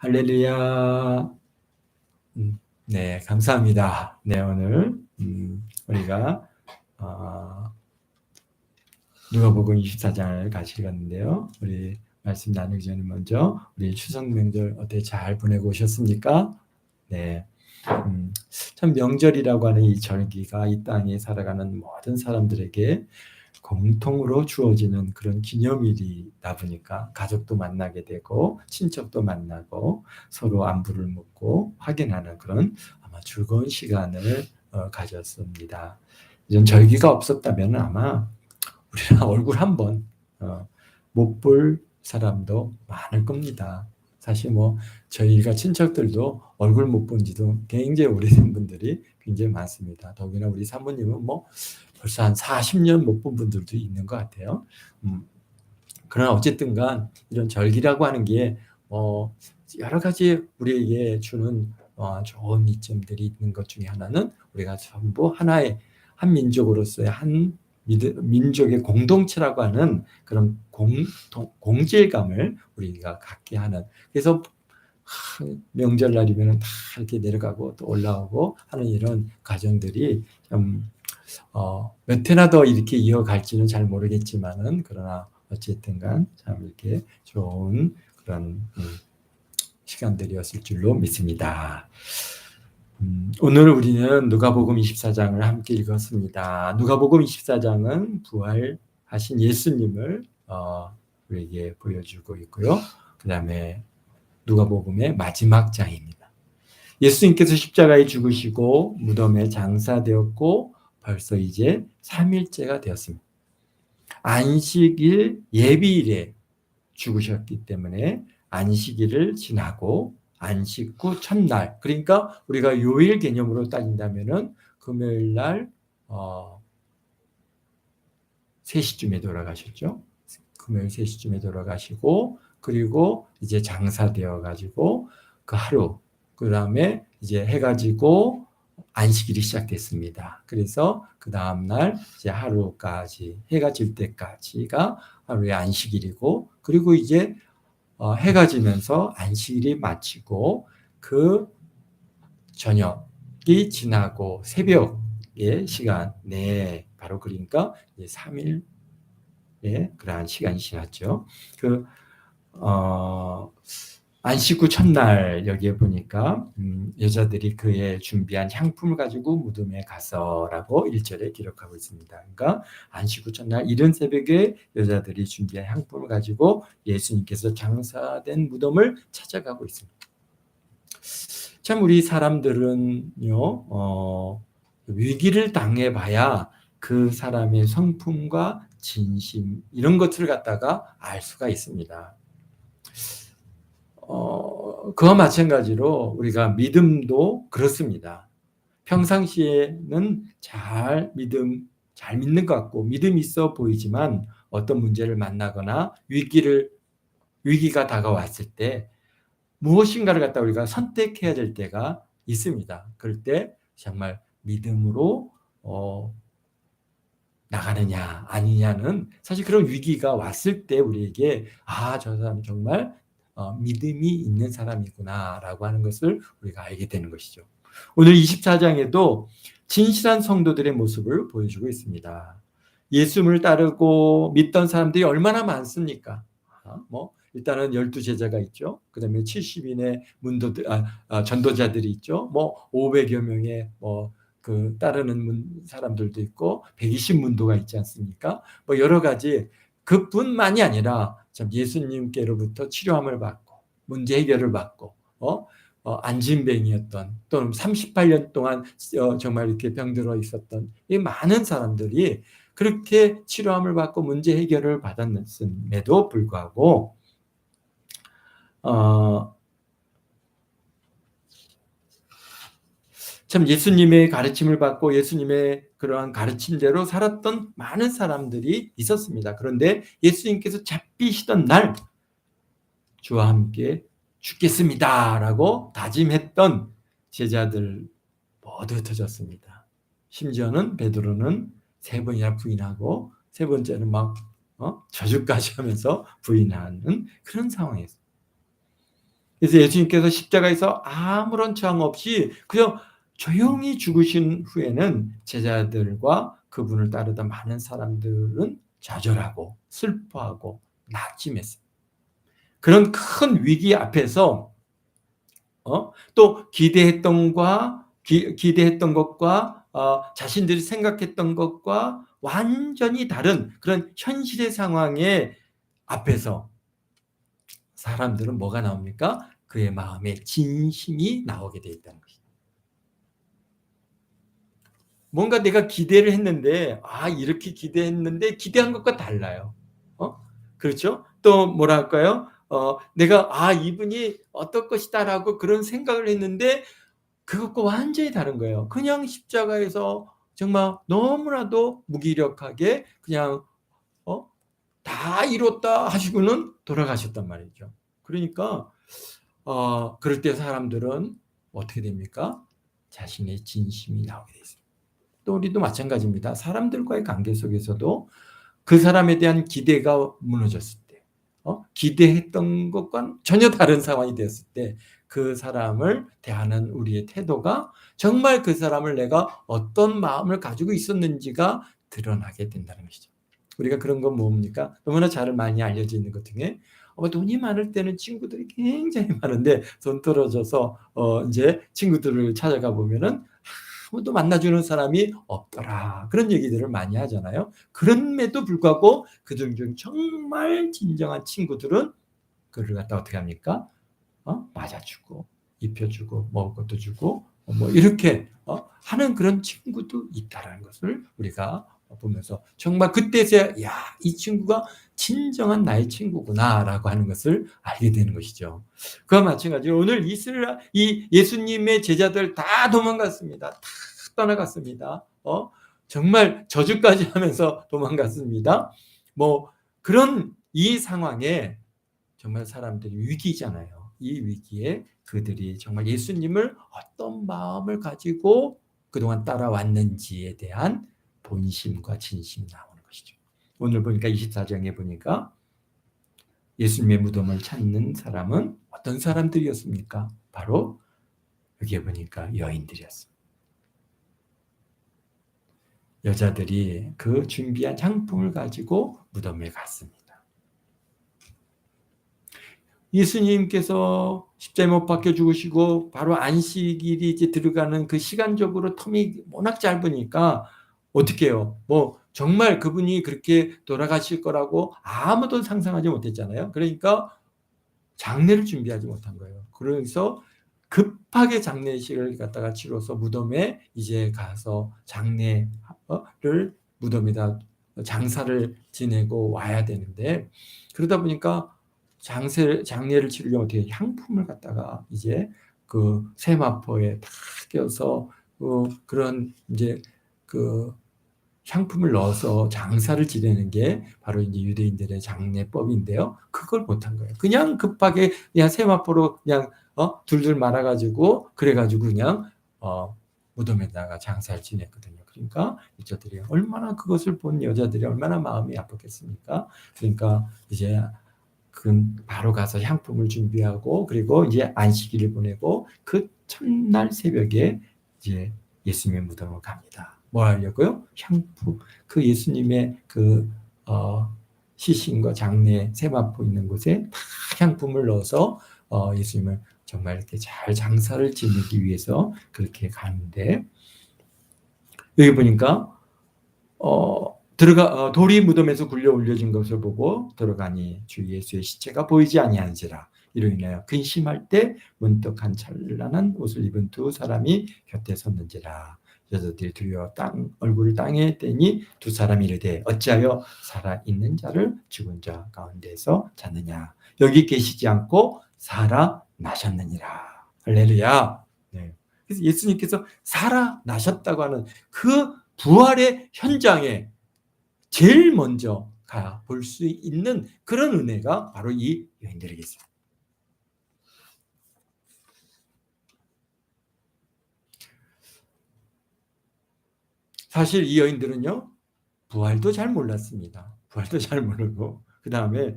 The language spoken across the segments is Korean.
할렐루야. 네, 감사합니다. 네, 오늘 우리가 누가복음 24장을 같이 읽었는데요. 우리 말씀 나누기 전에 먼저 우리 추석 명절 어떻게 잘 보내고 오셨습니까? 네, 참 명절이라고 하는 이 절기가 이 땅에 살아가는 모든 사람들에게 공통으로 주어지는 그런 기념일이다 보니까 가족도 만나게 되고 친척도 만나고 서로 안부를 묻고 확인하는 그런 아마 즐거운 시간을 가졌습니다. 이런 절기가 없었다면 아마 우리가 얼굴 한번 못 볼 사람도 많을 겁니다. 사실 뭐 저희가 친척들도 얼굴 못 본 지도 굉장히 오래된 분들이 굉장히 많습니다. 더구나 우리 사모님은 뭐 벌써 한 40년 못 본 분들도 있는 것 같아요. 그러나 어쨌든 간 이런 절기라고 하는 게 여러 가지 우리에게 주는 좋은 이점들이 있는 것 중에 하나는 우리가 전부 하나의 한 민족으로서의 한 민족의 공동체라고 하는 그런 공질감을 우리가 갖게 하는, 그래서 명절날이면 다 이렇게 내려가고 또 올라오고 하는 이런 과정들이 좀 몇 해나 더 이렇게 이어갈지는 잘 모르겠지만은, 그러나 어쨌든 간 참 이렇게 좋은 그런 시간들이었을 줄로 믿습니다. 오늘 우리는 누가복음 24장을 함께 읽었습니다. 누가복음 24장은 부활하신 예수님을 우리에게 보여주고 있고요. 그 다음에 누가복음의 마지막 장입니다. 예수님께서 십자가에 죽으시고 무덤에 장사되었고 벌써 이제 3일째가 되었습니다. 안식일 예비일에 죽으셨기 때문에 안식일을 지나고 안식 후 첫날, 그러니까 우리가 요일 개념으로 따진다면은 금요일 날 3시쯤에 돌아가셨죠. 금요일 3시쯤에 돌아가시고, 그리고 이제 장사되어 가지고 그 하루, 그 다음에 이제 해가 지고 안식일이 시작됐습니다. 그래서 그 다음날 이제 하루까지, 해가 질 때까지가 하루의 안식일이고, 그리고 이제 해가 지면서 안식일이 마치고 그 저녁이 지나고 새벽의 시간, 네, 바로 그러니까 3일의 그러한 시간이 지났죠. 안식 후 첫날 여기에 보니까 여자들이 그의 준비한 향품을 가지고 무덤에 가서라고 1절에 기록하고 있습니다. 그러니까 안식 후 첫날 이른 새벽에 여자들이 준비한 향품을 가지고 예수님께서 장사된 무덤을 찾아가고 있습니다. 참 우리 사람들은요, 위기를 당해봐야 그 사람의 성품과 진심 이런 것들을 갖다가 알 수가 있습니다. 그와 마찬가지로 우리가 믿음도 그렇습니다. 평상시에는 잘 믿는 것 같고 믿음이 있어 보이지만 어떤 문제를 만나거나 위기가 다가왔을 때 무엇인가를 갖다 우리가 선택해야 될 때가 있습니다. 그럴 때 정말 믿음으로 나가느냐 아니냐는, 사실 그런 위기가 왔을 때 우리에게 저 사람 정말 믿음이 있는 사람이구나라고 하는 것을 우리가 알게 되는 것이죠. 오늘 24장에도 진실한 성도들의 모습을 보여주고 있습니다. 예수님을 따르고 믿던 사람들이 얼마나 많습니까? 일단은 12제자가 있죠. 그 다음에 70인의 전도자들이 있죠. 500여 명의 그 따르는 사람들도 있고 120문도가 있지 않습니까? 여러 가지, 그뿐만이 아니라 참 예수님께로부터 치료함을 받고 문제 해결을 받고 안진뱅이였던, 또는 38년 동안 정말 이렇게 병들어 있었던 이 많은 사람들이 그렇게 치료함을 받고 문제 해결을 받았음에도 불구하고 참 예수님의 가르침을 받고 예수님의 그러한 가르침대로 살았던 많은 사람들이 있었습니다. 그런데 예수님께서 잡히시던 날 주와 함께 죽겠습니다라고 다짐했던 제자들 모두 흩어졌습니다. 심지어는 베드로는 3번이나 부인하고 3번째는 막 저주까지 하면서 부인하는 그런 상황이었습니다. 그래서 예수님께서 십자가에서 아무런 저항 없이 그냥 조용히 죽으신 후에는 제자들과 그분을 따르던 많은 사람들은 좌절하고 슬퍼하고 낙심했어요. 그런 큰 위기 앞에서 또 기대했던 것과 자신들이 생각했던 것과 완전히 다른 그런 현실의 상황에 앞에서 사람들은 뭐가 나옵니까? 그의 마음에 진심이 나오게 돼 있다는 것이죠. 뭔가 내가 기대를 했는데 이렇게 기대했는데 기대한 것과 달라요. 그렇죠? 또 뭐라 할까요? 내가 이분이 어떨 것이다라고 그런 생각을 했는데 그것과 완전히 다른 거예요. 그냥 십자가에서 정말 너무나도 무기력하게 그냥 다 이뤘다 하시고는 돌아가셨단 말이죠. 그러니까 그럴 때 사람들은 어떻게 됩니까? 자신의 진심이 나오게 돼 있습니다. 또 우리도 마찬가지입니다. 사람들과의 관계 속에서도 그 사람에 대한 기대가 무너졌을 때, 기대했던 것과 전혀 다른 상황이 되었을 때 그 사람을 대하는 우리의 태도가 정말 그 사람을 내가 어떤 마음을 가지고 있었는지가 드러나게 된다는 것이죠. 우리가 그런 건 뭡니까? 너무나 잘 많이 알려져 있는 것 중에 돈이 많을 때는 친구들이 굉장히 많은데 돈 떨어져서 이제 친구들을 찾아가 보면은 아무도 만나주는 사람이 없더라. 그런 얘기들을 많이 하잖아요. 그럼에도 불구하고 그중 정말 진정한 친구들은 그를 갖다 어떻게 합니까? 맞아주고 입혀주고 먹을 것도 주고 뭐 이렇게 하는 그런 친구도 있다라는 것을 우리가 보면서 정말 그때서야 이 친구가 진정한 나의 친구구나라고 하는 것을 알게 되는 것이죠. 그와 마찬가지로 오늘 이 예수님의 제자들 다 도망갔습니다. 다 떠나갔습니다. 정말 저주까지 하면서 도망갔습니다. 뭐 그런 이 상황에 정말 사람들이 위기잖아요. 이 위기에 그들이 정말 예수님을 어떤 마음을 가지고 그동안 따라왔는지에 대한 본심과 진심이 나오는 것이죠. 오늘 보니까 24장에 보니까 예수님의 무덤을 찾는 사람은 어떤 사람들이었습니까? 바로 여기에 보니까 여인들이었습니다. 여자들이 그 준비한 향품을 가지고 무덤에 갔습니다. 예수님께서 십자가에 못 박혀 죽으시고 바로 안식일이 이제 들어가는 그 시간적으로 텀이 워낙 짧으니까 어떻게 해요? 뭐 정말 그분이 그렇게 돌아가실 거라고 아무도 상상하지 못했잖아요. 그러니까 장례를 준비하지 못한 거예요. 그래서 급하게 장례식을 갖다가 치러서 무덤에 이제 가서 장례를 무덤에다 장사를 지내고 와야 되는데 그러다 보니까 장례를 치르려면 어떻게 향품을 갖다가 이제 그 세마포에 다 껴서 그런 이제 그 향품을 넣어서 장사를 지내는 게 바로 이제 유대인들의 장례법인데요. 그걸 못한 거예요. 그냥 급하게 그냥 세마포로 그냥 둘둘 말아가지고 그래가지고 그냥 무덤에다가 장사를 지냈거든요. 그러니까 여자들이 얼마나 그것을 본 여자들이 얼마나 마음이 아팠겠습니까? 그러니까 이제 바로 가서 향품을 준비하고 그리고 이제 안식일을 보내고 그 첫날 새벽에 이제 예수님의 무덤으로 갑니다. 뭐 하려고요? 향품. 그 예수님의 그 시신과 장례 세마포 있는 곳에 다 향품을 넣어서 예수님을 정말 이렇게 잘 장사를 지내기 위해서 그렇게 가는데 여기 보니까 돌이 무덤에서 굴려 올려진 것을 보고 들어가니 주 예수의 시체가 보이지 아니한지라. 이로 인하여 근심할 때 문득 한 찬란한 옷을 입은 두 사람이 곁에 섰는지라. 여자들이 두려워 얼굴을 땅에 떼니 두 사람이 이르되 어찌하여 살아있는 자를 죽은 자 가운데서 찾느냐. 여기 계시지 않고 살아나셨느니라. 할렐루야. 네. 그래서 예수님께서 살아나셨다고 하는 그 부활의 현장에 제일 먼저 가 볼 수 있는 그런 은혜가 바로 이 여인들에게 있어요. 사실 이 여인들은요, 부활도 잘 몰랐습니다. 부활도 잘 모르고 그다음에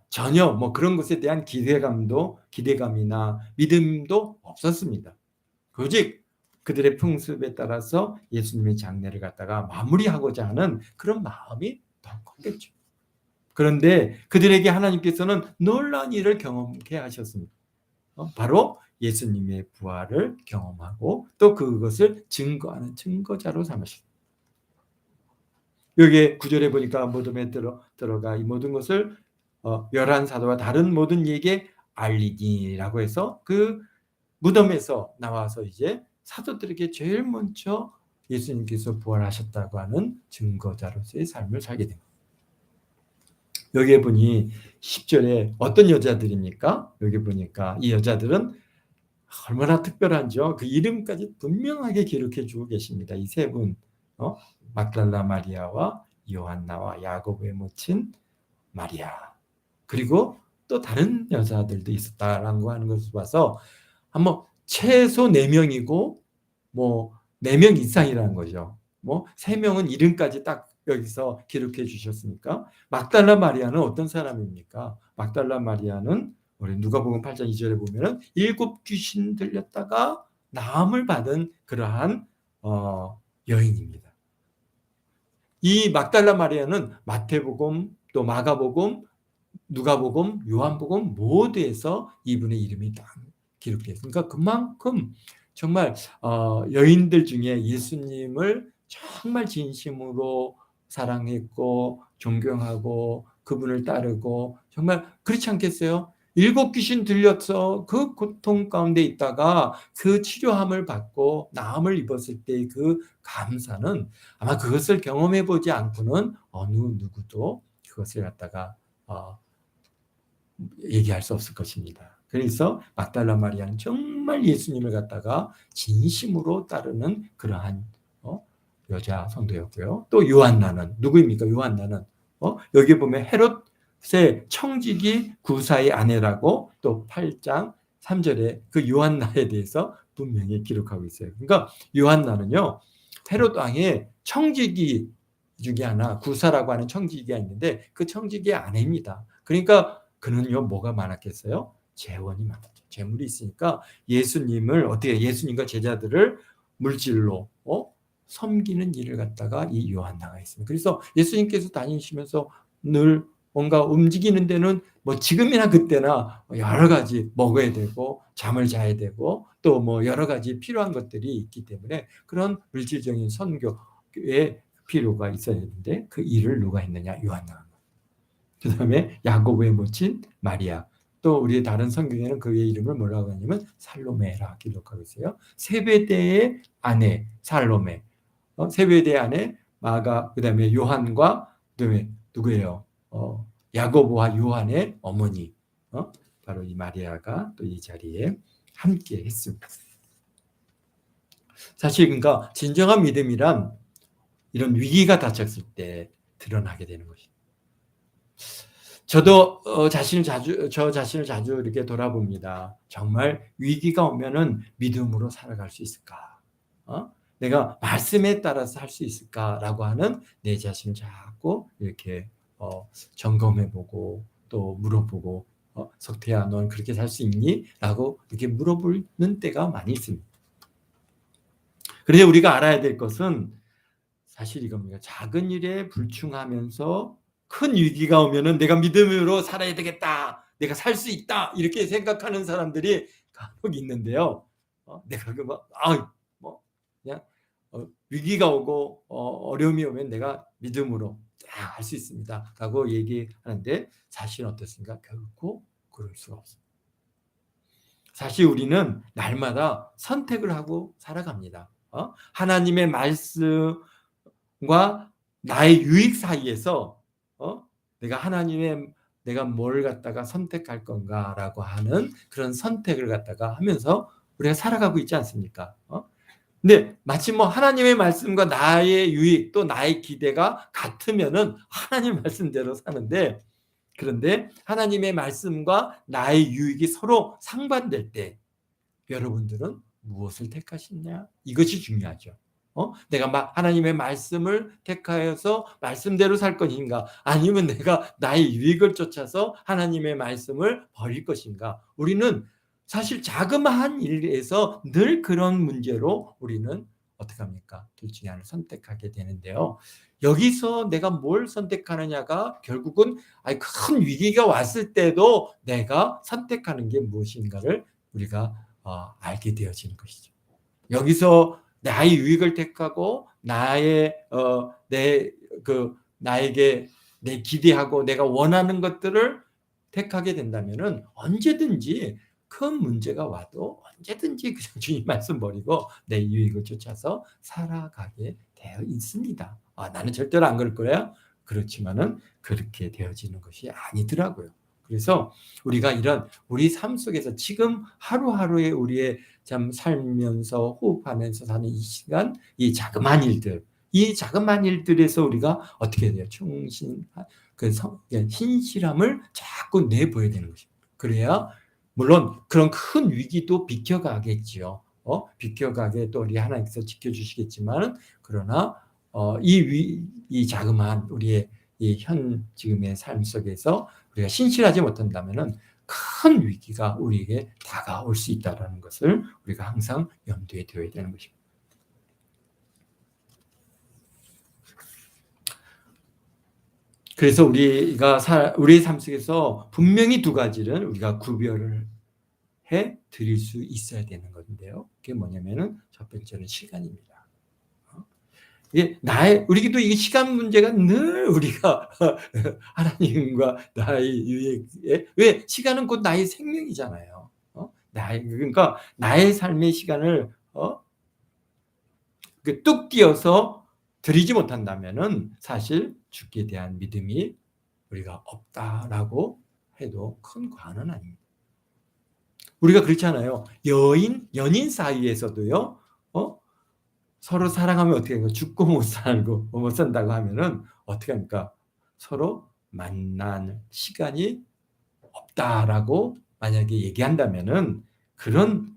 전혀 뭐 그런 것에 대한 기대감이나 믿음도 없었습니다. 오직 그들의 풍습에 따라서 예수님의 장례를 갖다가 마무리하고자 하는 그런 마음이 더 컸겠죠. 그런데 그들에게 하나님께서는 놀라운 일을 경험케 하셨습니다. 바로 예수님의 부활을 경험하고 또 그것을 증거하는 증거자로 삼으셨습니다. 여기에 9절에 보니까 무덤에 들어가 이 모든 것을 11사도와 다른 모든 이에게 알리니라고 해서 그 무덤에서 나와서 이제 사도들에게 제일 먼저 예수님께서 부활하셨다고 하는 증거자로서의 삶을 살게 됩니다. 여기에 보니 10절에 어떤 여자들입니까? 여기 보니까 이 여자들은 얼마나 특별한지요. 그 이름까지 분명하게 기록해 주고 계십니다. 이 세 분, 막달라 마리아와 요한나와 야고보의 모친 마리아, 그리고 또 다른 여자들도 있었다라고 하는 것을 봐서 한번 최소 4명이고 뭐 4명 이상이라는 거죠. 뭐 3명은 이름까지 딱 여기서 기록해 주셨으니까 막달라 마리아는 어떤 사람입니까? 막달라 마리아는 우리 누가복음 8장 2절에 보면은 7 귀신 들렸다가 나음을 받은 그러한 여인입니다. 이 막달라 마리아는 마태복음 또 마가복음 누가복음 요한복음 모두에서 이분의 이름이 딱 기록되어 있습니다. 그러니까 그만큼 정말 여인들 중에 예수님을 정말 진심으로 사랑했고 존경하고 그분을 따르고 정말 그렇지 않겠어요? 7 귀신 들려서 그 고통 가운데 있다가 그 치료함을 받고 나음을 입었을 때 그 감사는 아마 그것을 경험해 보지 않고는 어느 누구도 그것을 갖다가 얘기할 수 없을 것입니다. 그래서 막달라 마리아는 정말 예수님을 갖다가 진심으로 따르는 그러한 여자 성도였고요. 또 요한나는 누구입니까? 요한나는 여기 보면 헤롯의 청지기 구사의 아내라고 또 8장 3절에 그 요한나에 대해서 분명히 기록하고 있어요. 그러니까 요한나는요, 헤롯 왕의 청지기 중에 하나 구사라고 하는 청지기가 있는데 그 청지기의 아내입니다. 그러니까 그는요 뭐가 많았겠어요? 재원이 많았죠. 재물이 있으니까 예수님과 제자들을 물질로 섬기는 일을 갖다가 이 요한나가 했습니다. 그래서 예수님께서 다니시면서 늘 뭔가 움직이는 데는 뭐 지금이나 그때나 여러 가지 먹어야 되고 잠을 자야 되고 또 뭐 여러 가지 필요한 것들이 있기 때문에 그런 물질적인 선교의 필요가 있어야 되는데 그 일을 누가 했느냐? 요한나가. 그 다음에 야고보의 모친 마리아, 또 우리 다른 성경에는 그의 이름을 뭐라고 하냐면 살로메라 기록하고 있어요. 세베대의 아내 살로메, 세베대의 아내 마가, 그 다음에 요한과 그다음에 누구예요? 야고보와 요한의 어머니, 바로 이 마리아가 또 이 자리에 함께 했습니다. 사실 그러니까 진정한 믿음이란 이런 위기가 닥쳤을 때 드러나게 되는 것입니다. 저도 저 자신을 자주 이렇게 돌아봅니다. 정말 위기가 오면은 믿음으로 살아갈 수 있을까? 내가 말씀에 따라서 할 수 있을까라고 하는 내 자신을 자꾸 이렇게 점검해보고 또 물어보고 석태야, 넌 그렇게 살 수 있니? 라고 이렇게 물어보는 때가 많이 있습니다. 그런데 우리가 알아야 될 것은 사실 이겁니다. 작은 일에 불충하면서 큰 위기가 오면은 내가 믿음으로 살아야 되겠다, 내가 살 수 있다, 이렇게 생각하는 사람들이 간혹 있는데요. 내가 그냥 위기가 오고 어려움이 오면 내가 믿음으로 할 수 있습니다 라고 얘기하는데 사실은 어떻습니까? 결코 그럴 수가 없습니다. 사실 우리는 날마다 선택을 하고 살아갑니다. 하나님의 말씀과 나의 유익 사이에서 내가 뭘 갖다가 선택할 건가라고 하는 그런 선택을 갖다가 하면서 우리가 살아가고 있지 않습니까? 근데 마치 뭐 하나님의 말씀과 나의 유익 또 나의 기대가 같으면은 하나님 말씀대로 사는데, 그런데 하나님의 말씀과 나의 유익이 서로 상반될 때 여러분들은 무엇을 택하시냐? 이것이 중요하죠. 내가 하나님의 말씀을 택하여서 말씀대로 살 것인가? 아니면 내가 나의 유익을 쫓아서 하나님의 말씀을 버릴 것인가? 우리는 사실 자그마한 일에서 늘 그런 문제로 우리는 어떻게 합니까? 둘 중에 하나를 선택하게 되는데요. 여기서 내가 뭘 선택하느냐가 결국은 큰 위기가 왔을 때도 내가 선택하는 게 무엇인가를 우리가 알게 되어지는 것이죠. 여기서 나의 유익을 택하고 나에게 내 기대하고 내가 원하는 것들을 택하게 된다면은 언제든지 큰 문제가 와도 언제든지 그냥 주님 말씀 버리고 내 유익을 쫓아서 살아가게 되어 있습니다. 나는 절대로 안 그럴 거야. 그렇지만은 그렇게 되어지는 것이 아니더라고요. 그래서 우리가 이런 우리 삶 속에서 지금 하루하루의 우리의 참 살면서 호흡하면서 사는 이 시간, 이 자그마한 일들에서 우리가 어떻게 돼요? 신실함을 자꾸 내보여야 되는 것입니다. 그래야 물론 그런 큰 위기도 비켜가겠지요. 비켜가게 또 우리 하나님께서 지켜주시겠지만, 그러나 이 자그마한 우리의 지금의 삶 속에서 우리가 신실하지 못한다면은 큰 위기가 우리에게 다가올 수 있다는 것을 우리가 항상 염두에 두어야 되는 것입니다. 그래서 우리가 우리의 삶 속에서 분명히 두 가지를 우리가 구별을 해 드릴 수 있어야 되는 건데요. 그게 뭐냐면은 첫 번째는 시간입니다. 우리도 이 시간 문제가 늘 우리가 하나님과 나의 유익에, 왜 시간은 곧 나의 생명이잖아요. 그러니까 나의 삶의 시간을 뚝 띄어서 드리지 못한다면은 사실 죽게 대한 믿음이 우리가 없다라고 해도 큰 과언은 아닙니다. 우리가 그렇잖아요. 연인 사이에서도요. 서로 사랑하면 어떻게 해요? 죽고 못 산다고 하면은 어떻게 합니까? 서로 만날 시간이 없다라고 만약에 얘기한다면은 그런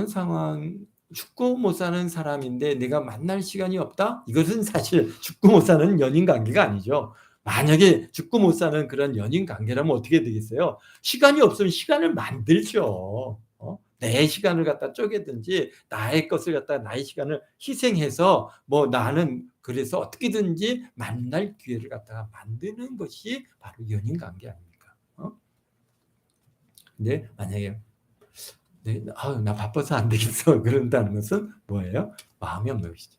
상황, 죽고 못 사는 사람인데 내가 만날 시간이 없다? 이것은 사실 죽고 못 사는 연인 관계가 아니죠. 만약에 죽고 못 사는 그런 연인 관계라면 어떻게 되겠어요? 시간이 없으면 시간을 만들죠. 내 시간을 갖다 쪼개든지 나의 것을 갖다 나의 시간을 희생해서 나는 그래서 어떻게든지 만날 기회를 갖다가 만드는 것이 바로 연인 관계 아닙니까? 근데 만약에 나 바빠서 안 되겠어 그런다는 것은 뭐예요? 마음이 없는 것이죠.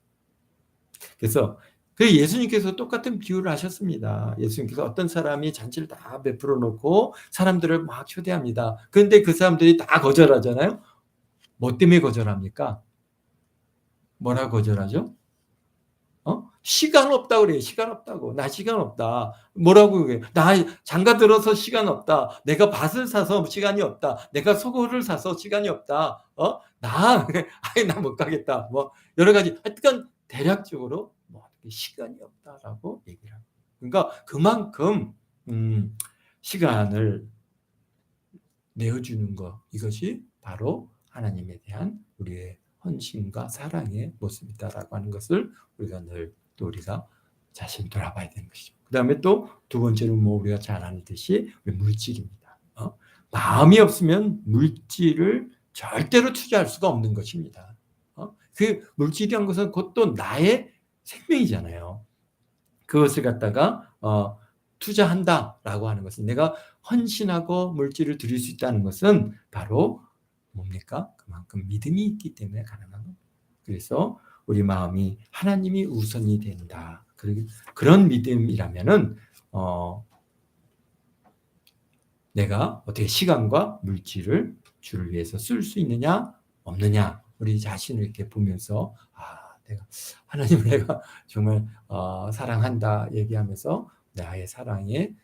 그래서 예수님께서 똑같은 비유를 하셨습니다. 예수님께서 어떤 사람이 잔치를 다 베풀어 놓고 사람들을 막 초대합니다. 그런데 그 사람들이 다 거절하잖아요. 뭐 때문에 거절합니까? 뭐라 거절하죠? 시간 없다고 그래요. 시간 없다고. 나 시간 없다. 뭐라고 그래요? 나 장가 들어서 시간 없다. 내가 밭을 사서 시간이 없다. 내가 소고를 사서 시간이 없다. 나 못 가겠다. 여러 가지. 하여튼 대략적으로 시간이 없다라고 얘기를 합니다. 그러니까 그만큼 시간을 내어주는 것, 이것이 바로 하나님에 대한 우리의 헌신과 사랑의 모습이다라고 하는 것을 우리가 늘 또 우리가 자신 돌아봐야 되는 것이죠. 그 다음에 또 두 번째는 우리가 잘 아는 듯이 물질입니다. 마음이 없으면 물질을 절대로 투자할 수가 없는 것입니다. 그 물질이란 것은 곧 또 나의 생명이잖아요. 그것을 갖다가 투자한다라고 하는 것은, 내가 헌신하고 물질을 드릴 수 있다는 것은 바로 뭡니까? 그만큼 믿음이 있기 때문에 가능한 겁니다. 그래서 우리 마음이 하나님이 우선이 된다. 그런 믿음이라면은 내가 어떻게 시간과 물질을 주를 위해서 쓸 수 있느냐 없느냐, 우리 자신을 이렇게 보면서 내가 하나님을 내가 정말 사랑한다 얘기하면서 나의 사랑의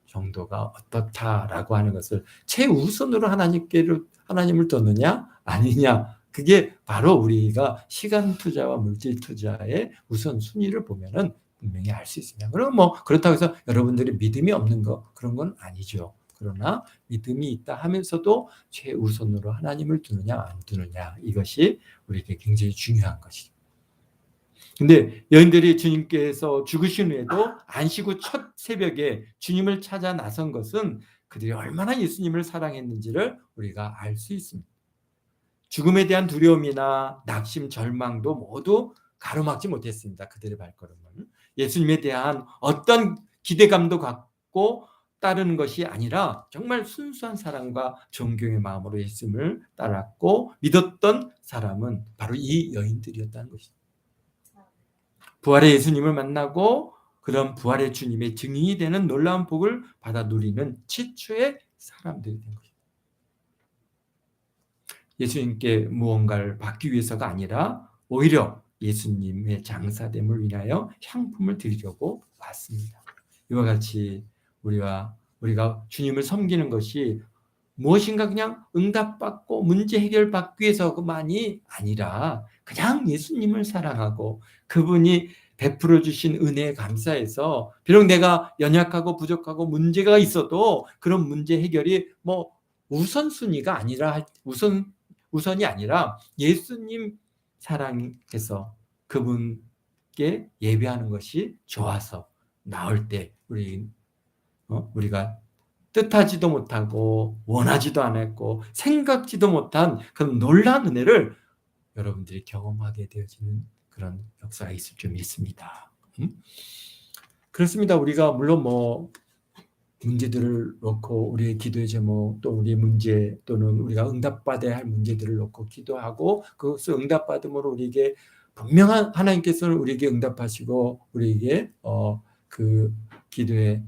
정도가 어떻다라고 하는 것을 최우선으로 하나님을 뒀느냐 아니냐, 그게 바로 우리가 시간 투자와 물질 투자의 우선순위를 보면은 분명히 알 수 있습니다. 그럼 그렇다고 해서 여러분들이 믿음이 없는 거, 그런 건 아니죠. 그러나 믿음이 있다 하면서도 최우선으로 하나님을 두느냐 안 두느냐, 이것이 우리에게 굉장히 중요한 것이죠. 근데 여인들이 주님께서 죽으신 후에도 안식 후 첫 새벽에 주님을 찾아 나선 것은 그들이 얼마나 예수님을 사랑했는지를 우리가 알 수 있습니다. 죽음에 대한 두려움이나 낙심, 절망도 모두 가로막지 못했습니다. 그들의 발걸음은 예수님에 대한 어떤 기대감도 갖고 따르는 것이 아니라 정말 순수한 사랑과 존경의 마음으로 예수님을 따랐고 믿었던 사람은 바로 이 여인들이었다는 것이죠. 부활의 예수님을 만나고 그런 부활의 주님의 증인이 되는 놀라운 복을 받아 누리는 최초의 사람들이 된 것입니다. 예수님께 무언가를 받기 위해서가 아니라 오히려 예수님의 장사됨을 위하여 향품을 드리려고 왔습니다. 이와 같이 우리가 주님을 섬기는 것이 무엇인가 그냥 응답받고 문제 해결받기 위해서만이 아니라 그냥 예수님을 사랑하고 그분이 베풀어 주신 은혜에 감사해서, 비록 내가 연약하고 부족하고 문제가 있어도 그런 문제 해결이 뭐 우선순위가 아니라 우선이 아니라 예수님 사랑해서 그분께 예배하는 것이 좋아서 나올 때 우리가 뜻하지도 못하고 원하지도 않았고 생각지도 못한 그런 놀라운 은혜를 여러분들이 경험하게 되어지는 그런 역사가 있을 줄 믿습니다. 그렇습니다. 우리가 물론 뭐 문제들을 놓고 우리의 기도의 제목, 또 우리의 문제, 또는 우리가 응답받아야 할 문제들을 놓고 기도하고 그것을 응답받음으로 우리에게 분명한 하나님께서는 우리에게 응답하시고 우리에게 그 기도에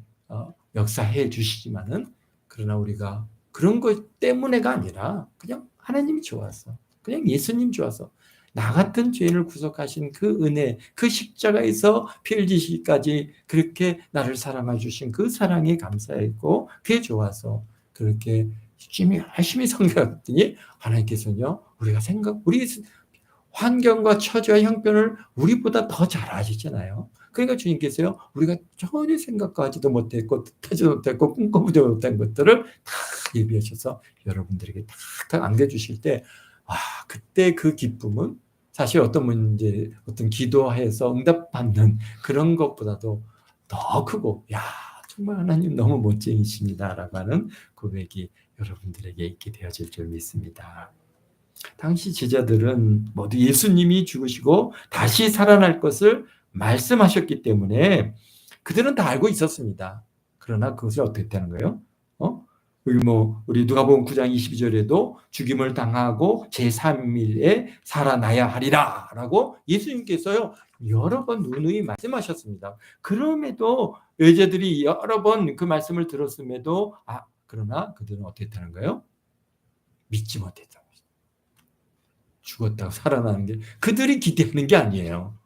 역사해 주시지만은, 그러나 우리가 그런 것 때문에가 아니라 그냥 하나님이 좋아서, 그냥 예수님 좋아서, 나 같은 죄인을 구속하신 그 은혜, 그 십자가에서 피 흘리시기까지 그렇게 나를 사랑해 주신 그 사랑에 감사했고 그게 좋아서 그렇게 열심히 섬겼더니 하나님께서는요, 우리 환경과 처지와 형편을 우리보다 더 잘 아시잖아요. 그러니까 주님께서요, 우리가 전혀 생각하지도 못했고 뜻하지도 못했고 꿈꿔보지도 못한 것들을 다 예비하셔서 여러분들에게 탁탁 안겨주실 때, 그때 그 기쁨은 사실 어떤 문제, 어떤 기도해서 응답받는 그런 것보다도 더 크고, 정말 하나님 너무 멋쟁이십니다라고 하는 고백이 여러분들에게 있게 되어질 줄 믿습니다. 당시 제자들은 모두 예수님이 죽으시고 다시 살아날 것을 말씀하셨기 때문에 그들은 다 알고 있었습니다. 그러나 그것을 어떻게 했다는 거예요? 우리 누가복음 9장 22절에도 죽임을 당하고 제3일에 살아나야 하리라 라고 예수님께서요 여러 번 누누이 말씀하셨습니다. 그럼에도 여자들이 여러 번 그 말씀을 들었음에도 그러나 그들은 어떻게 했다는 거예요? 믿지 못했다는 거죠. 죽었다고 살아나는 게 그들이 기대하는 게 아니에요.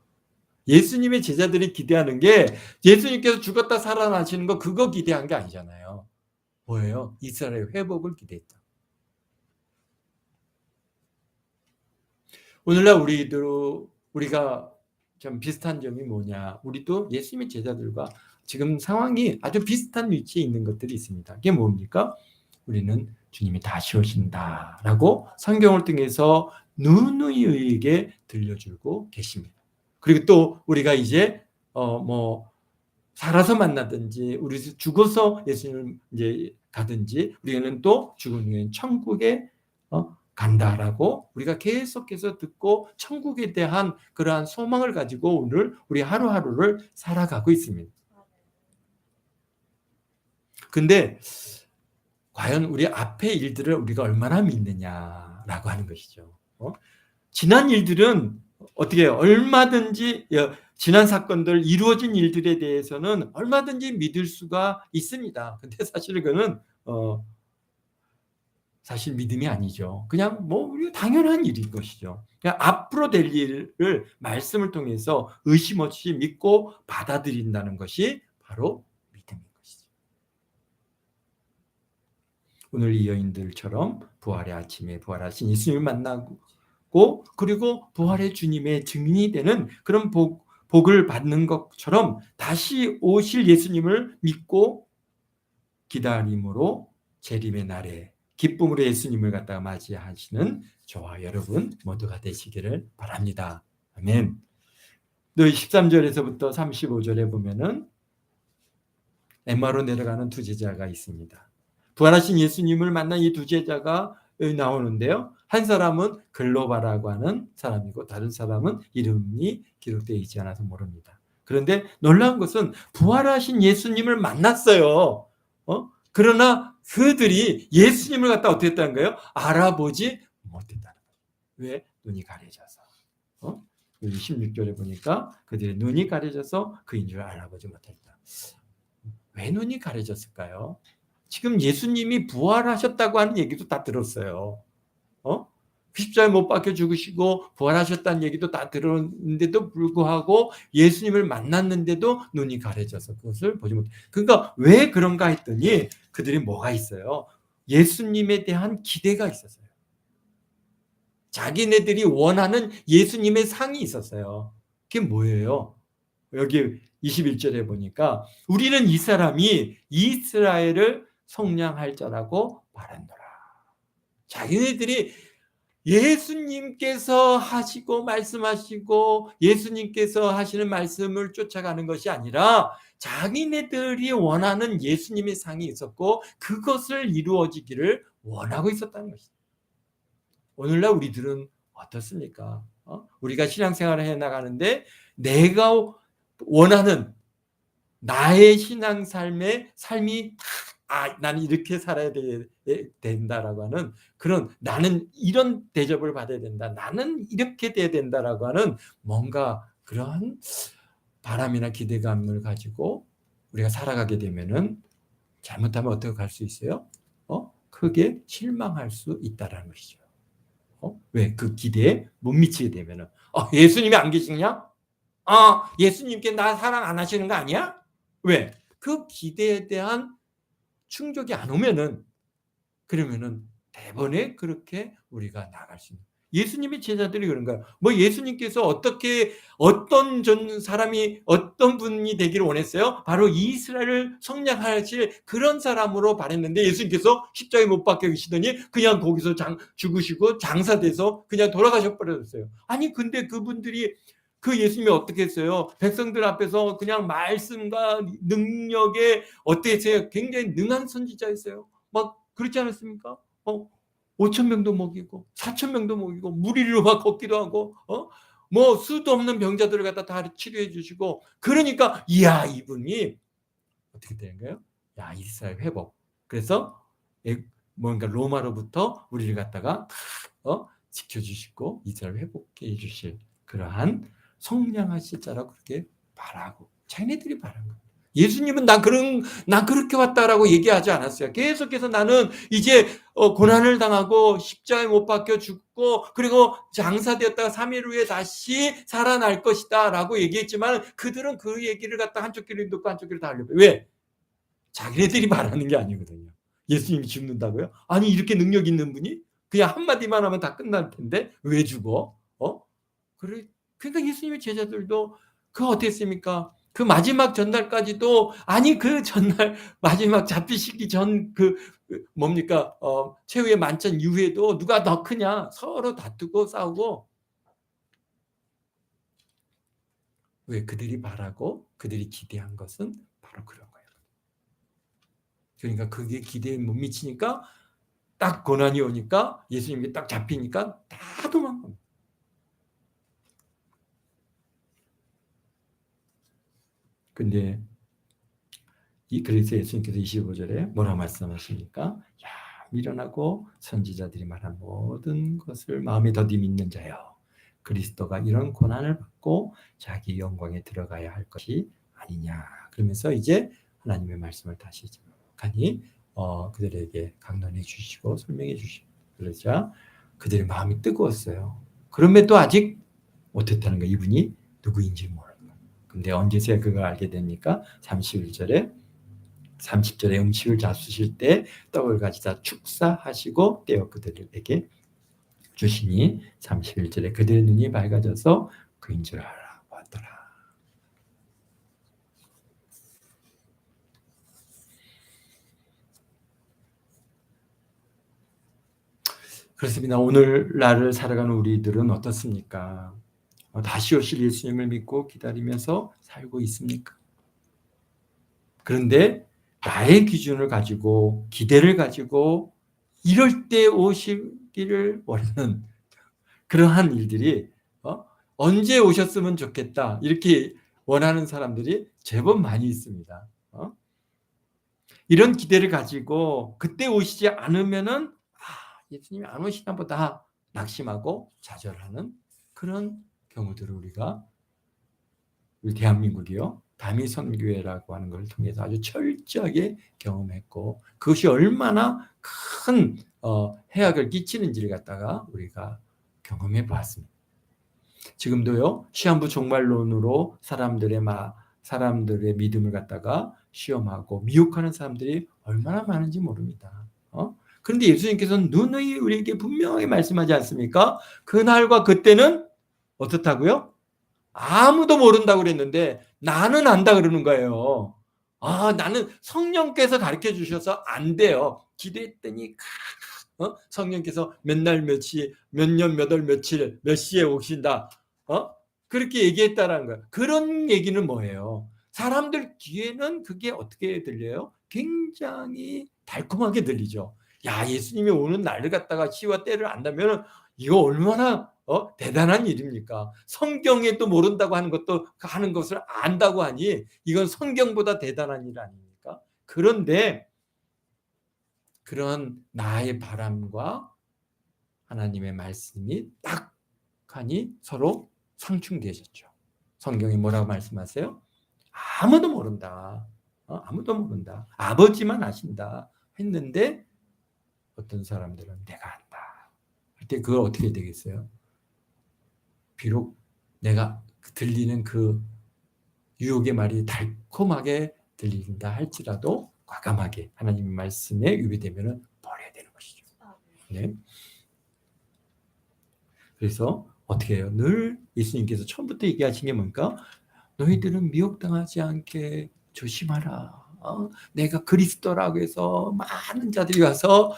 예수님의 제자들이 기대하는 게 예수님께서 죽었다 살아나시는 거, 그거 기대한 게 아니잖아요. 뭐예요? 이스라엘의 회복을 기대했다. 오늘날 우리가 좀 비슷한 점이 뭐냐? 우리도 예수님의 제자들과 지금 상황이 아주 비슷한 위치에 있는 것들이 있습니다. 그게 뭡니까? 우리는 주님이 다시 오신다라고 성경을 통해서 누누이 우리에게 들려주고 계십니다. 그리고 또 우리가 이제 살아서 만나든지 우리 죽어서 예수님을 이제 가든지 우리는 또 죽은 후엔 천국에 간다라고 우리가 계속해서 듣고 천국에 대한 그러한 소망을 가지고 오늘 우리 하루하루를 살아가고 있습니다. 근데 과연 우리 앞의 일들을 우리가 얼마나 믿느냐라고 하는 것이죠. 지난 일들은 어떻게 해요? 얼마든지 지난 사건들, 이루어진 일들에 대해서는 얼마든지 믿을 수가 있습니다. 근데 사실 그거는 사실 믿음이 아니죠. 그냥 당연한 일인 것이죠. 그냥 앞으로 될 일을 말씀을 통해서 의심 없이 믿고 받아들인다는 것이 바로 믿음인 것이죠. 오늘 이 여인들처럼 부활의 아침에 부활하신 예수님을 만나고 그리고 부활의 주님의 증인이 되는 그런 복을 받는 것처럼 다시 오실 예수님을 믿고 기다림으로 재림의 날에 기쁨으로 예수님을 갖다가 맞이하시는 저와 여러분 모두가 되시기를 바랍니다. 아멘. 또 13절에서부터 35절에 보면은 엠마로 내려가는 두 제자가 있습니다. 부활하신 예수님을 만난 이 두 제자가 나오는데요. 한 사람은 글로바라고 하는 사람이고 다른 사람은 이름이 기록되어 있지 않아서 모릅니다. 그런데 놀라운 것은 부활하신 예수님을 만났어요. 그러나 그들이 예수님을 갖다 어떻게 했다는 거예요? 알아보지 못했다는 거예요. 왜? 눈이 가려져서. 16절에 보니까 그들의 눈이 가려져서 그인 줄 알아보지 못했다. 왜 눈이 가려졌을까요? 지금 예수님이 부활하셨다고 하는 얘기도 다 들었어요. 십자가에 못 박혀 죽으시고 부활하셨다는 얘기도 다 들었는데도 불구하고 예수님을 만났는데도 눈이 가려져서 그것을 보지 못해. 그러니까 왜 그런가 했더니 그들이 뭐가 있어요? 예수님에 대한 기대가 있었어요. 자기네들이 원하는 예수님의 상이 있었어요. 그게 뭐예요? 여기 21절에 보니까 우리는 이 사람이 이스라엘을 속량할 자라고 말한노라. 자기네들이 예수님께서 하시고 말씀하시고 예수님께서 하시는 말씀을 쫓아가는 것이 아니라 자기네들이 원하는 예수님의 상이 있었고 그것을 이루어지기를 원하고 있었다는 것입니다. 오늘날 우리들은 어떻습니까? 우리가 신앙생활을 해나가는데 내가 원하는 나의 신앙 삶이 나는 이렇게 살아야 된다라고 하는 그런 나는 이런 대접을 받아야 된다. 나는 이렇게 돼야 된다라고 하는 뭔가 그런 바람이나 기대감을 가지고 우리가 살아가게 되면은 잘못하면 어떻게 갈 수 있어요? 크게 실망할 수 있다라는 것이죠. 왜? 그 기대에 못 미치게 되면은 예수님이 안 계시냐? 예수님께 나 사랑 안 하시는 거 아니야? 왜? 그 기대에 대한 충족이 안 오면은 그러면은 대번에 그렇게 우리가 나갈 수 있는. 예수님의 제자들이 그런 거예요. 뭐 예수님께서 어떤 사람이 어떤 분이 되기를 원했어요? 바로 이스라엘을 속량하실 그런 사람으로 바랬는데 예수님께서 십자가에 못 박혀 계시더니 그냥 거기서 죽으시고 장사돼서 그냥 돌아가셔 버렸어요. 아니 근데 그분들이 그 예수님이 어떻게 했어요? 백성들 앞에서 그냥 말씀과 능력에 어떻게 했어요? 굉장히 능한 선지자였어요. 막 그렇지 않았습니까? 5,000명도 먹이고 4,000명도 먹이고 무리로 막 걷기도 하고 뭐 수도 없는 병자들을 갖다 다 치료해 주시고 그러니까 이야 이분이 어떻게 되는 거예요? 야 이스라엘 회복. 그래서 뭔가 로마로부터 우리를 갖다가 지켜주시고 이스라엘 회복해 주실 그러한 속량하실 자라고 그렇게 말하고 자기네들이 말한 거예요. 예수님은 난 그렇게 왔다라고 얘기하지 않았어요. 계속해서 나는 이제 고난을 당하고 십자가에 못 박혀 죽고 그리고 장사되었다가 3일 후에 다시 살아날 것이다 라고 얘기했지만 그들은 그 얘기를 갖다 한쪽 귀를 듣고 한쪽 귀를 다 흘려버려요. 왜? 자기네들이 말하는 게 아니거든요. 예수님이 죽는다고요? 아니 이렇게 능력 있는 분이 그냥 한마디만 하면 다 끝날 텐데 왜 죽어? 그러니까 예수님의 제자들도 그 어땠습니까? 그 마지막 전날까지도 아니 그 전날 마지막 잡히시기 전 뭡니까 최후의 만찬 이후에도 누가 더 크냐 서로 다투고 싸우고 왜 그들이 바라고 그들이 기대한 것은 바로 그런 거예요. 그러니까 그게 기대에 못 미치니까 딱 고난이 오니까 예수님이 딱 잡히니까 다 도망갑니다. 근데 그래서 예수님께서 25절에 뭐라 말씀하십니까? 야 미련하고 선지자들이 말한 모든 것을 마음에 더디 믿는 자여 그리스도가 이런 고난을 받고 자기 영광에 들어가야 할 것이 아니냐. 그러면서 이제 하나님의 말씀을 다시 간이 그들에게 강론해 주시고 설명해 주시고 그러자 그들의 마음이 뜨거웠어요. 그럼에도 아직 못했다는 거 이분이 누구인지 모르는 거예요. 근데 언제서야 그걸 알게 됩니까? 30절에 음식을 잡수실 때 떡을 가지다 축사하시고 떼어 그들에게 주시니 31절에 그들의 눈이 밝아져서 그인 줄 알고 하더라. 그렇습니다. 오늘날을 살아가는 우리들은 어떻습니까? 다시 오실 예수님을 믿고 기다리면서 살고 있습니까? 그런데 나의 기준을 가지고 기대를 가지고 이럴 때 오시기를 원하는 그러한 일들이 언제 오셨으면 좋겠다 이렇게 원하는 사람들이 제법 많이 있습니다. 이런 기대를 가지고 그때 오시지 않으면은 예수님이 안 오시나 보다 낙심하고 좌절하는 그런 경우들을 우리가 우리 대한민국이요 다미선교회라고 하는 걸 통해서 아주 철저하게 경험했고 그것이 얼마나 큰 해악을 끼치는지를 갖다가 우리가 경험해 보았습니다. 지금도요 시한부 종말론으로 사람들의 믿음을 갖다가 시험하고 미혹하는 사람들이 얼마나 많은지 모릅니다. 그런데 예수님께서는 누누이 우리에게 분명하게 말씀하지 않습니까? 그날과 그때는 어떻다고요? 아무도 모른다고 그랬는데 나는 안다 그러는 거예요. 나는 성령께서 가르쳐 주셔서 안 돼요. 기도했더니 성령께서 몇 날 며칠 몇 년 몇 월 며칠 몇 시에 오신다. 그렇게 얘기했다라는 거예요. 그런 얘기는 뭐예요? 사람들 귀에는 그게 어떻게 들려요? 굉장히 달콤하게 들리죠. 야, 예수님이 오는 날을 갖다가 시와 때를 안다면 이거 얼마나 대단한 일입니까? 성경에 또 모른다고 하는 것을 안다고 하니 이건 성경보다 대단한 일 아닙니까? 그런데 그런 나의 바람과 하나님의 말씀이 딱 하니 서로 상충되셨죠. 성경이 뭐라고 말씀하세요? 아무도 모른다. 아무도 모른다. 아버지만 아신다. 했는데 어떤 사람들은 내가 안다. 그때 그걸 어떻게 되겠어요? 비록 내가 들리는 그 유혹의 말이 달콤하게 들린다 할지라도 과감하게 하나님의 말씀에 유배되면 버려야 되는 것이죠. 네. 그래서 어떻게 해요? 늘 예수님께서 처음부터 얘기하신 게 뭡니까? 너희들은 미혹당하지 않게 조심하라. 내가 그리스도라고 해서 많은 자들이 와서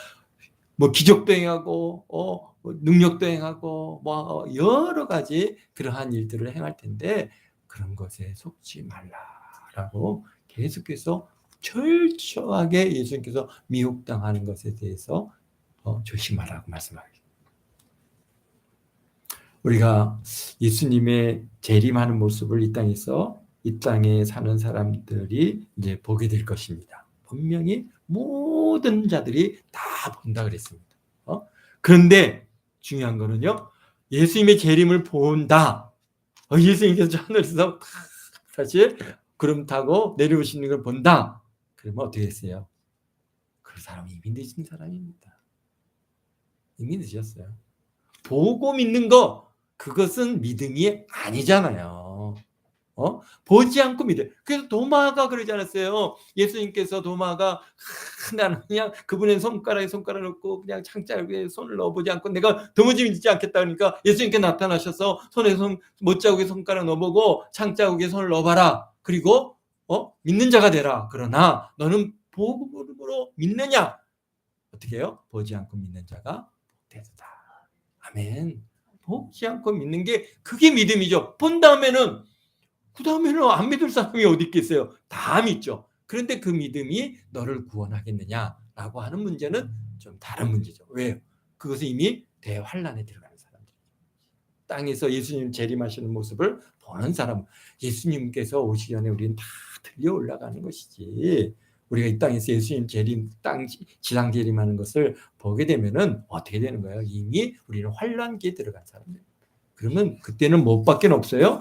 뭐 기적도 행하고 능력도 행하고 뭐 여러 가지 그러한 일들을 행할 텐데 그런 것에 속지 말라라고 계속해서 철저하게 예수님께서 미혹당하는 것에 대해서 조심하라고 말씀하십니다. 우리가 예수님의 재림하는 모습을 이 땅에 사는 사람들이 이제 보게 될 것입니다. 분명히 모든 자들이 다 본다 그랬습니다. 그런데 중요한 거는요, 예수님의 재림을 본다. 예수님께서 하늘에서 사실 구름 타고 내려오시는 걸 본다. 그러면 어떻게 했어요? 그 사람이 이미 늦은 사람입니다. 이미 늦었어요. 보고 믿는 거 그것은 믿음이 아니잖아요. 보지 않고 믿어요. 그래서 도마가 그러지 않았어요. 예수님께서 도마가 나는 그냥 그분의 손가락에 손가락을 넣고 그냥 창자국에 손을 넣어보지 않고 내가 도무지 믿지 않겠다 그러니까 예수님께 나타나셔서 손에 못자국에 손가락 넣어보고 창자국에 손을 넣어봐라. 그리고 믿는 자가 되라. 그러나 너는 복음으로 믿느냐? 어떻게 해요? 보지 않고 믿는 자가 복되다. 아멘. 보지 않고 믿는 게 그게 믿음이죠. 본 다음에는 그 다음에는 안 믿을 사람이 어디 있겠어요? 다 믿죠. 그런데 그 믿음이 너를 구원하겠느냐라고 하는 문제는 좀 다른 문제죠. 왜요? 그것은 이미 대환란에 들어가는 사람들. 땅에서 예수님 재림하시는 모습을 보는 사람, 예수님께서 오시기 전에 우리는 다 들려 올라가는 것이지. 우리가 이 땅에서 예수님 재림, 지상 재림하는 것을 보게 되면은 어떻게 되는 거예요? 이미 우리는 환란기에 들어간 사람들. 그러면 그때는 뭐밖에 없어요?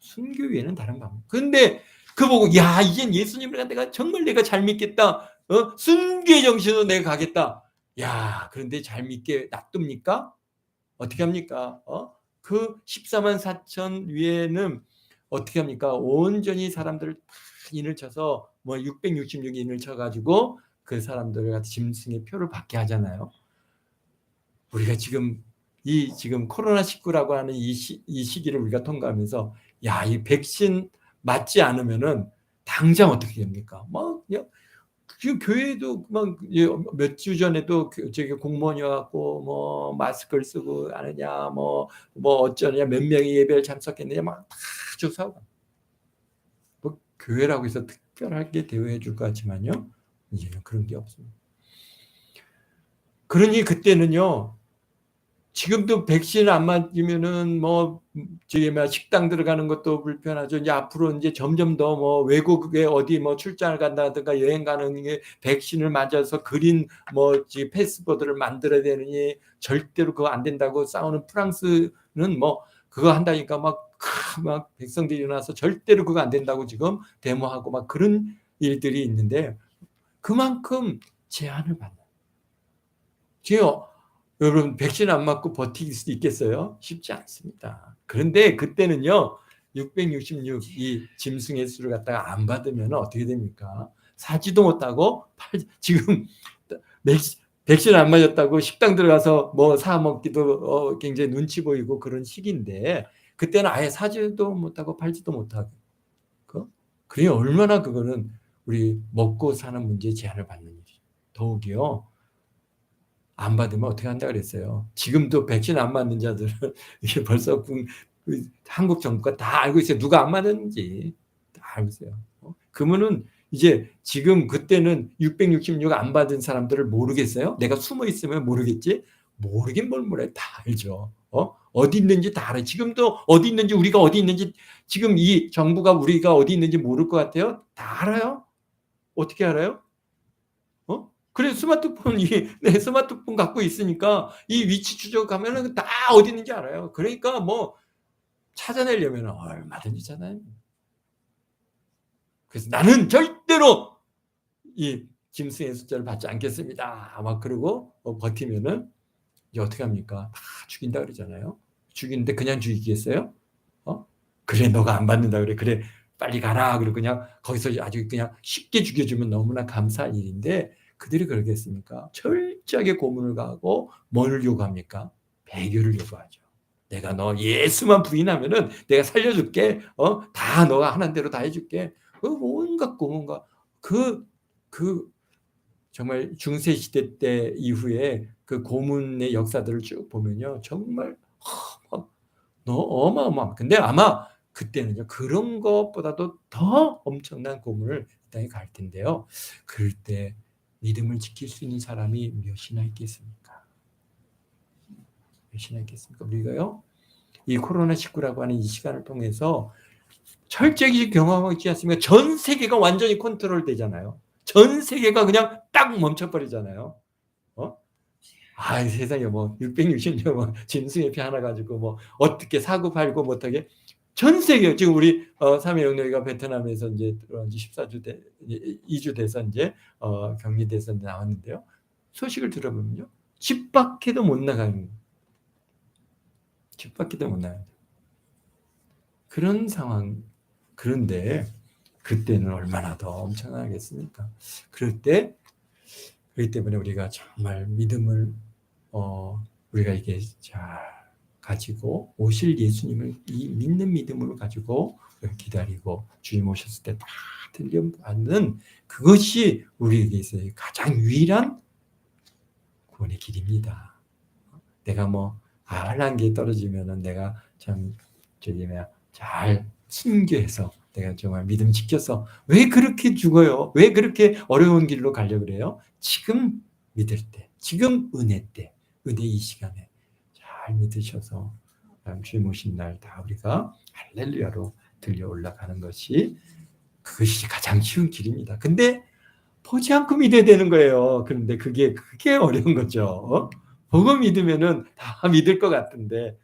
순교 외에는 다른 방법. 근데 그 보고 야 이젠 예수님을 내가 정말 내가 잘 믿겠다. 순교의 정신으로 내가 가겠다. 야 그런데 잘 믿게 놔둡니까? 어떻게 합니까? 그 14만 4천 위에는 어떻게 합니까? 온전히 사람들을 다 인을 쳐서 뭐 666인을 쳐가지고 그 사람들을 갖다 짐승의 표를 받게 하잖아요. 우리가 지금 코로나19라고 하는 이 시기를 우리가 통과하면서 야, 이 백신 맞지 않으면은 당장 어떻게 됩니까? 뭐 지금 교회도 막 몇 주 전에도 저기 공무원이 와갖고 뭐 마스크를 쓰고 안 하냐, 뭐 어쩌냐, 몇 명이 예배를 참석했느냐 막 다 조사하고. 뭐 교회라고 해서 특별하게 대우해 줄 것 같지만요, 이제는 그런 게 없습니다. 그러니 그때는요, 지금도 백신 안 맞으면은 뭐 저기 식당 들어가는 것도 불편하죠. 이제 앞으로 이제 점점 더 뭐 외국에 어디 뭐 출장을 간다든가 여행 가는 게 백신을 맞아서 그린 뭐 패스포드를 만들어야 되느니 절대로 그거 안 된다고 싸우는 프랑스는 뭐 그거 한다니까 막 백성들이 일어나서 절대로 그거 안 된다고 지금 데모하고 막 그런 일들이 있는데, 그만큼 제한을 받는. 지금 여러분 백신 안 맞고 버틸 수 있겠어요? 쉽지 않습니다. 그런데 그때는요, 666 이 짐승의 수를 갖다가 안 받으면 어떻게 됩니까? 사지도 못하고 지금 백신 안 맞았다고 식당 들어가서 뭐 사 먹기도 굉장히 눈치 보이고 그런 시기인데, 그때는 아예 사지도 못하고 팔지도 못하고. 그게 얼마나 그거는 우리 먹고 사는 문제에 제한을 받는 일이죠. 더욱이요, 안 받으면 어떻게 한다 그랬어요. 지금도 백신 안 맞는 자들은 이게 벌써 한국 정부가 다 알고 있어요. 누가 안 맞았는지 다 알고 있어요. 그러면은 이제 지금 그때는 666 안 받은 사람들을 모르겠어요? 내가 숨어 있으면 모르겠지? 모르긴 뭘 몰라요. 다 알죠. 어디 있는지 다 알아요. 지금도 어디 있는지, 우리가 어디 있는지, 지금 이 정부가 우리가 어디 있는지 모를 것 같아요? 다 알아요. 어떻게 알아요? 그래, 내 스마트폰 갖고 있으니까 이 위치 추적하면은 다 어디 있는지 알아요. 그러니까 뭐 찾아내려면 얼마든지 찾아내요. 그래서 나는 절대로 이 짐승의 숫자를 받지 않겠습니다. 막 그러고 버티면은 이제 어떻게 합니까? 다 죽인다 그러잖아요. 죽이는데 그냥 죽이겠어요? 그래, 너가 안 받는다 그래. 그래, 빨리 가라. 그리고 그냥 거기서 아주 그냥 쉽게 죽여주면 너무나 감사한 일인데, 그들이 그러겠습니까? 철저하게 고문을 가고 뭘 요구합니까? 배교를 요구하죠. 내가 너 예수만 부인하면은 내가 살려줄게. 다 너가 하는 대로 다 해줄게. 온갖 고문과 그 정말 중세 시대 때 이후에 그 고문의 역사들을 쭉 보면요, 정말 어마어마. 근데 아마 그때는요, 그런 것보다도 더 엄청난 고문을 땅에 갈 텐데요. 그럴 때 믿음을 지킬 수 있는 사람이 몇이나 있겠습니까? 몇이나 있겠습니까? 우리가요, 이 코로나19라고 하는 이 시간을 통해서 철저히 경험하고 있지 않습니까? 전 세계가 완전히 컨트롤 되잖아요. 전 세계가 그냥 딱 멈춰버리잖아요. 세상에 뭐 660년 뭐 짐승의 피 하나 가지고 뭐 어떻게 사고 팔고 못하게 전 세계. 지금 우리 삼해 영령이가 베트남에서 이제 들어온 지 14주 2주 돼서 이제 격리돼서 나왔는데요. 소식을 들어보면요, 집 밖에도 못 나가는, 집 밖에도 못 나가는 그런 상황. 그런데 그때는 얼마나 더 엄청나겠습니까? 그럴 때, 그렇기 때문에 우리가 정말 믿음을 우리가 이게 잘 가지고 오실 예수님을 이 믿는 믿음으로 가지고 기다리고 주님 오셨을 때 다 들려받는 그것이 우리에게 있어요. 가장 유일한 구원의 길입니다. 내가 뭐 한란기에 떨어지면은 내가 참 잘 순교해서 내가 정말 믿음 지켜서 왜 그렇게 죽어요? 왜 그렇게 어려운 길로 가려고 그래요? 지금 믿을 때, 지금 은혜 때, 은혜 이 시간에 잘 믿으셔서 주님 오신 날 다 우리가 할렐루야로 들려 올라가는 것이, 그것이 가장 쉬운 길입니다. 근데 보지 않고 믿어야 되는 거예요. 그런데 그게 어려운 거죠. 보고 믿으면은 다 믿을 것 같은데,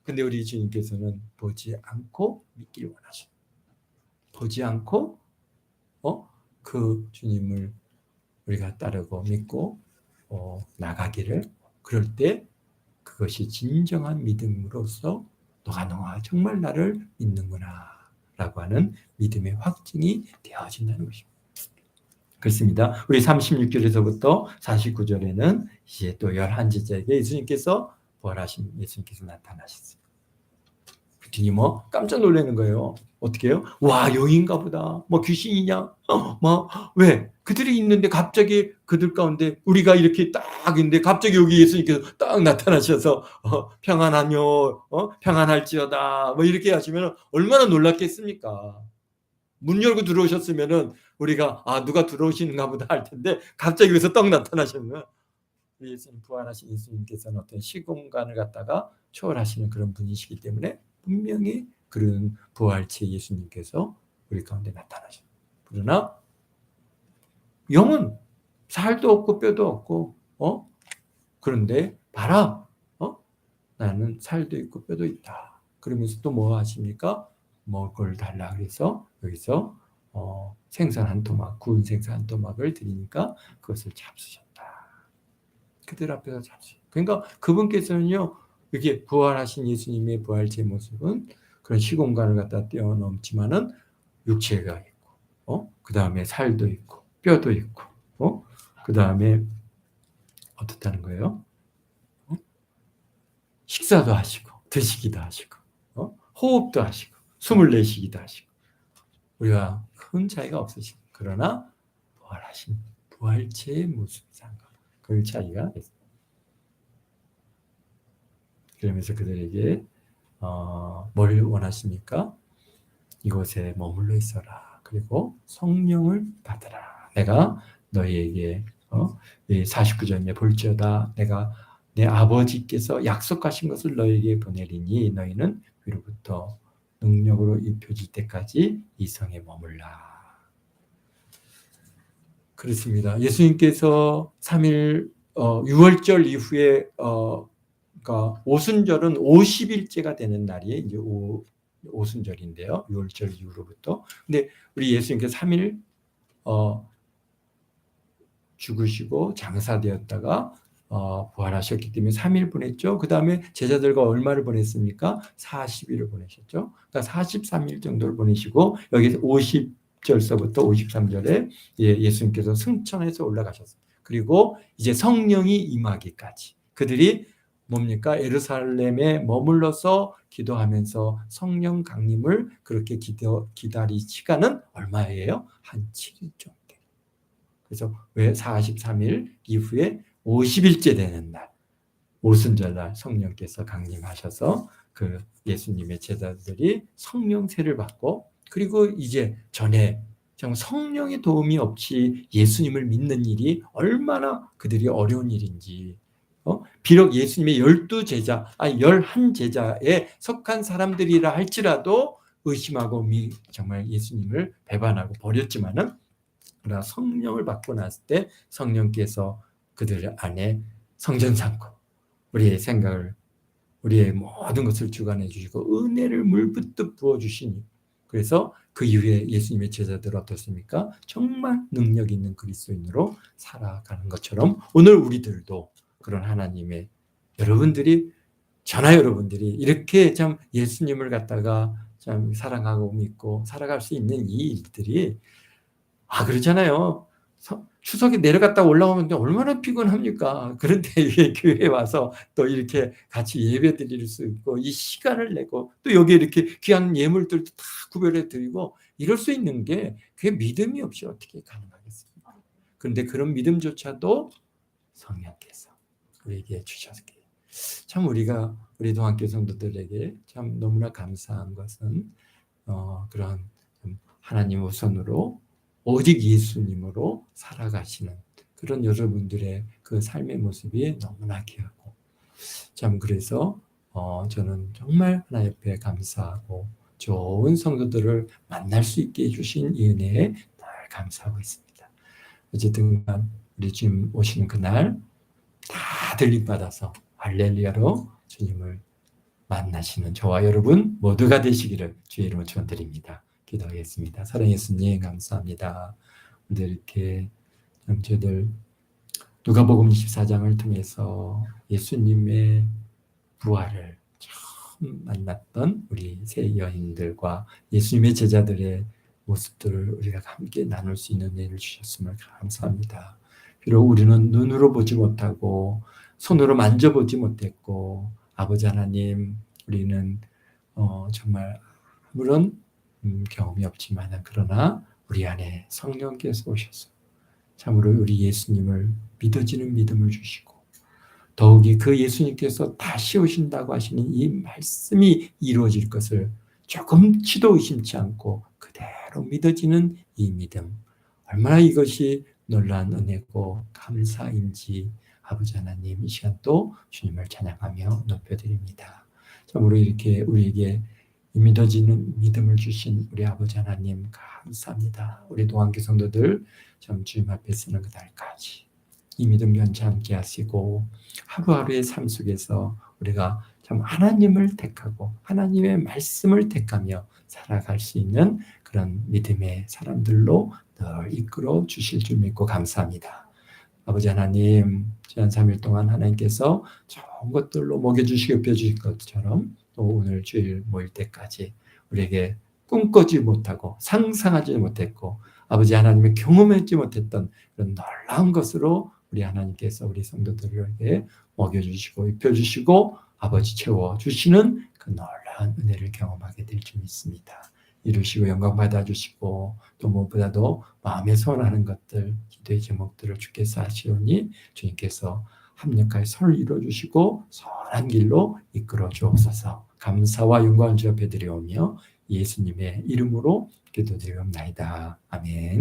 근데 우리 주님께서는 보지 않고 믿기를 원하십니다. 보지 않고 그 주님을 우리가 따르고 믿고 나가기를, 그럴 때 그것이 진정한 믿음으로서 너가 정말 나를 믿는구나 라고 하는 믿음의 확증이 되어진다는 것입니다. 그렇습니다. 우리 36절에서부터 49절에는 이제 또 11제자에게 예수님께서 부활하신 예수님께서 나타나셨어요. 그랬더니 뭐 깜짝 놀라는 거예요. 어떻게 해요? 와, 영인가 보다. 뭐 귀신이냐? 뭐 왜? 그들이 있는데 갑자기 그들 가운데 우리가 이렇게 딱 있는데 갑자기 여기 예수님께서 딱 나타나셔서 평안하뇨, 평안할지어다 뭐 이렇게 하시면 얼마나 놀랐겠습니까? 문 열고 들어오셨으면은 우리가 누가 들어오시는가 보다 할 텐데 갑자기 여기서 떡 나타나시면 우리 예수님, 부활하신 예수님께서는 어떤 시공간을 갖다가 초월하시는 그런 분이시기 때문에 분명히 그런 부활체 예수님께서 우리 가운데 나타나셔요. 그러나 영은 살도 없고 뼈도 없고 그런데 봐라, 나는 살도 있고 뼈도 있다. 그러면서 또 뭐 하십니까? 먹을 달라 그래서 여기서 생선 한 토막, 구운 생선 한 토막을 드리니까 그것을 잡수셨다. 그들 앞에서 잡수. 그러니까 그분께서는요, 이렇게 부활하신 예수님의 부활체 모습은 그런 시공간을 갖다 뛰어넘지만은 육체가 있고, 그 다음에 살도 있고, 뼈도 있고, 그 다음에 어떻다는 거예요? 식사도 하시고, 드시기도 하시고, 호흡도 하시고, 숨을 내쉬기도 하시고, 우리가 큰 차이가 없으시고, 그러나 부활하신 부활체의 모습상과 그 차이가 있습니다. 그러면서 그들에게 뭘 원하십니까? 이곳에 머물러 있어라. 그리고 성령을 받으라. 내가 너희에게 49절에 볼지어다 내가 내 아버지께서 약속하신 것을 너희에게 보내리니 너희는 위로부터 능력으로 입혀질 때까지 이 성에 머물라. 그렇습니다. 예수님께서 3일 6월절 이후에 그러니까 오순절은 50일째가 되는 날이 이제 오순절인데요. 6월절 이후로부터. 근데 우리 예수님께서 3일 죽으시고 장사되었다가 부활하셨기 때문에 3일 보냈죠. 그 다음에 제자들과 얼마를 보냈습니까? 40일을 보내셨죠. 그러니까 43일 정도를 보내시고 여기서 50절서부터 53절에 예수님께서 승천해서 올라가셨습니다. 그리고 이제 성령이 임하기까지 그들이 뭡니까? 예루살렘에 머물러서 기도하면서 성령 강림을 그렇게 기다릴 시간은 얼마예요? 한 7일 정도. 그래서 왜 43일 이후에 50일째 되는 날, 오순절날 성령께서 강림하셔서 그 예수님의 제자들이 성령세를 받고 그리고 이제 전에 성령의 도움이 없이 예수님을 믿는 일이 얼마나 그들이 어려운 일인지 비록 예수님의 12제자, 11제자에 속한 사람들이라 할지라도 의심하고 정말 예수님을 배반하고 버렸지만은 그러나 성령을 받고 났을 때 성령께서 그들 안에 성전 삼고 우리의 생각을 우리의 모든 것을 주관해 주시고 은혜를 물붓듯 부어주시니 그래서 그 이후에 예수님의 제자들 어떻습니까? 정말 능력 있는 그리스도인으로 살아가는 것처럼 오늘 우리들도 그런 하나님의 여러분들이 저나 여러분들이 이렇게 참 예수님을 갖다가 참 사랑하고 믿고 살아갈 수 있는 이 일들이 그렇잖아요. 추석에 내려갔다 올라오면 얼마나 피곤합니까? 그런데 교회에 와서 또 이렇게 같이 예배 드릴 수 있고 이 시간을 내고 또 여기 이렇게 귀한 예물들도 다 구별해 드리고 이럴 수 있는 게 그게 믿음이 없이 어떻게 가능하겠습니까? 그런데 그런 믿음조차도 성령께서 우리에게 주셨기에 참 우리가 우리 동학교 성도들에게 참 너무나 감사한 것은 그런 하나님 우선으로 오직 예수님으로 살아가시는 그런 여러분들의 그 삶의 모습이 너무나 귀하고 참 그래서 저는 정말 하나님 앞에 감사하고 좋은 성도들을 만날 수 있게 해주신 이 은혜에 늘 감사하고 있습니다. 어쨌든 우리 주님 오시는 그날 다 들림받아서 할렐루야로 주님을 만나시는 저와 여러분 모두가 되시기를 주의 이름으로 축원드립니다. 기도하겠습니다. 사랑의 예수님 감사합니다. 오늘 이렇게 저희들 누가복음 24장을 통해서 예수님의 부활을 처음 만났던 우리 세 여인들과 예수님의 제자들의 모습들을 우리가 함께 나눌 수 있는 은혜를 주셨음을 감사합니다. 비록 우리는 눈으로 보지 못하고 손으로 만져보지 못했고 아버지 하나님 우리는 정말 아무런 경험이 없지만 그러나 우리 안에 성령께서 오셔서 참으로 우리 예수님을 믿어지는 믿음을 주시고 더욱이 그 예수님께서 다시 오신다고 하시는 이 말씀이 이루어질 것을 조금치도 의심치 않고 그대로 믿어지는 이 믿음, 얼마나 이것이 놀라운 은혜고 감사인지 아버지 하나님 이 시간 또 주님을 찬양하며 높여드립니다. 참으로 이렇게 우리에게 믿어지는 믿음을 주신 우리 아버지 하나님 감사합니다. 우리 동안교 성도들 참 주님 앞에 서는 그날까지 이 믿음 변치 않게 하시고 하루하루의 삶 속에서 우리가 참 하나님을 택하고 하나님의 말씀을 택하며 살아갈 수 있는 그런 믿음의 사람들로 늘 이끌어 주실 줄 믿고 감사합니다. 아버지 하나님, 지난 3일 동안 하나님께서 좋은 것들로 먹여주시고 입혀주실 것처럼 또 오늘 주일 모일 때까지 우리에게 꿈꾸지 못하고 상상하지 못했고 아버지 하나님의 경험하지 못했던 그런 놀라운 것으로 우리 하나님께서 우리 성도들에게 먹여주시고 입혀주시고 아버지 채워주시는 그 놀라운 은혜를 경험하게 될 줄 믿습니다. 이루시고 영광 받아주시고 또 무엇보다도 마음에 소원하는 것들 기도의 제목들을 주께서 하시오니 주님께서 합력하여 선을 이루어주시고 선한 길로 이끌어 주옵소서. 감사와 영광을 주 앞에 드려오며 예수님의 이름으로 기도드리옵나이다. 아멘.